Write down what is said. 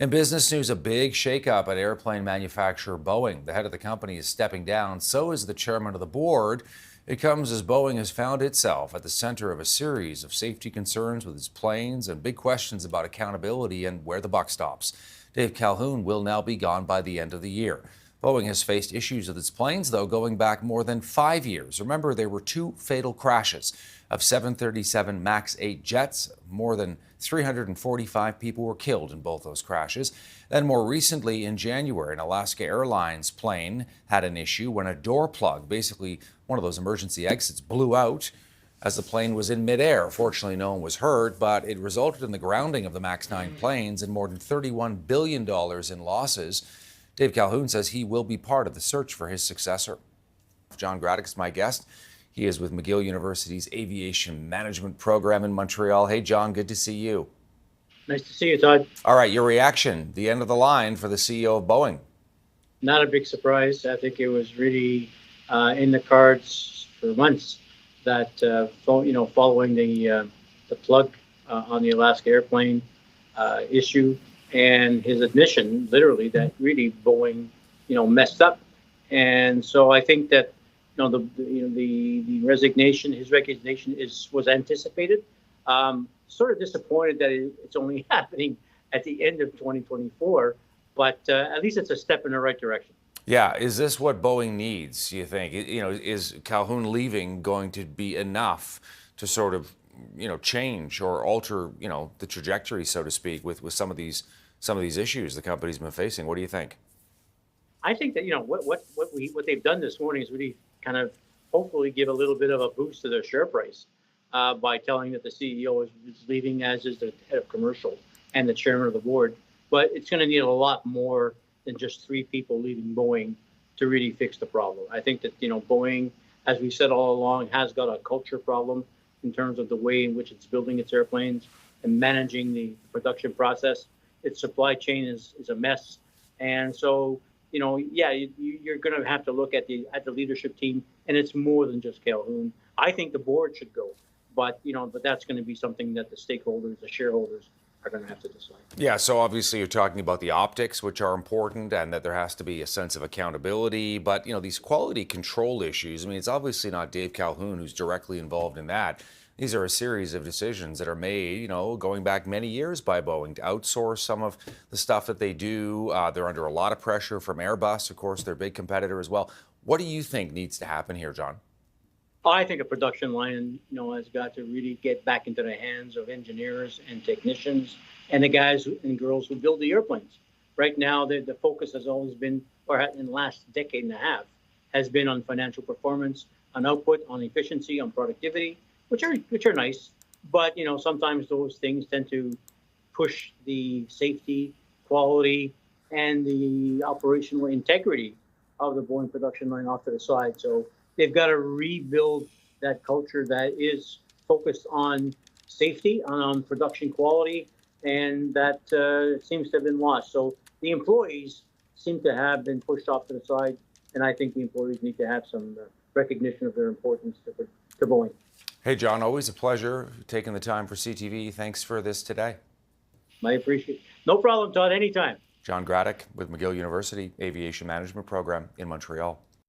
In business news, a big shakeup at airplane manufacturer Boeing. The head of the company is stepping down. So is the chairman of the board. It comes as Boeing has found itself at the center of a series of safety concerns with its planes and big questions about accountability and where the buck stops. Dave Calhoun will now be gone by the end of the year. Boeing has faced issues with its planes, though, going back more than 5 years. Remember, there were 2 fatal crashes of 737 MAX 8 jets. More than 345 people were killed in both those crashes. Then more recently in January, an Alaska Airlines plane had an issue when a door plug, basically one of those emergency exits, blew out as the plane was in midair. Fortunately, no one was hurt, but it resulted in the grounding of the MAX 9 planes and more than $31 billion in losses. Dave Calhoun says he will be part of the search for his successor. John Gradek is my guest. He is with McGill University's Aviation Management program in Montreal. Hey, John, good to see you. Nice to see you, Todd. All right, your reaction, the end of the line for the CEO of Boeing. Not a big surprise. I think it was really in the cards for months that, following the plug on the Alaska airplane issue and his admission, literally, that really Boeing, messed up. And so I think that the resignation, his resignation was anticipated. Sort of disappointed that it's only happening at the end of 2024, but at least it's a step in the right direction. Yeah, is this what Boeing needs, you think? Is Calhoun leaving going to be enough to sort of, change or alter, the trajectory, so to speak, with some of these issues the company's been facing? What do you think? I think that what they've done this morning is really kind of hopefully give a little bit of a boost to their share price by telling that the CEO is leaving, as is the head of commercial and the chairman of the board. But it's going to need a lot more than just 3 people leaving Boeing to really fix the problem. I think that Boeing, as we said all along, has got a culture problem in terms of the way in which it's building its airplanes and managing the production process. Its supply chain is a mess, and so you're going to have to look at the leadership team, and it's more than just Calhoun. I think the board should go, but that's going to be something that the stakeholders, the shareholders, are going to have to decide. Yeah, so obviously you're talking about the optics, which are important, and that there has to be a sense of accountability. But these quality control issues, I mean, it's obviously not Dave Calhoun who's directly involved in that. These are a series of decisions that are made, going back many years by Boeing to outsource some of the stuff that they do. They're under a lot of pressure from Airbus, of course, their big competitor as well. What do you think needs to happen here, John? I think a production line, has got to really get back into the hands of engineers and technicians and the guys and girls who build the airplanes. Right now, the focus has always been, or in the last decade and a half, has been on financial performance, on output, on efficiency, on productivity, which are nice, but sometimes those things tend to push the safety, quality, and the operational integrity of the Boeing production line off to the side. So they've got to rebuild that culture that is focused on safety, on production quality, and that seems to have been lost. So the employees seem to have been pushed off to the side, and I think the employees need to have some recognition of their importance to Boeing. Hey, John, always a pleasure taking the time for CTV. Thanks for this today. I appreciate it. No problem, Todd, anytime. John Gradek with McGill University Aviation Management program in Montreal.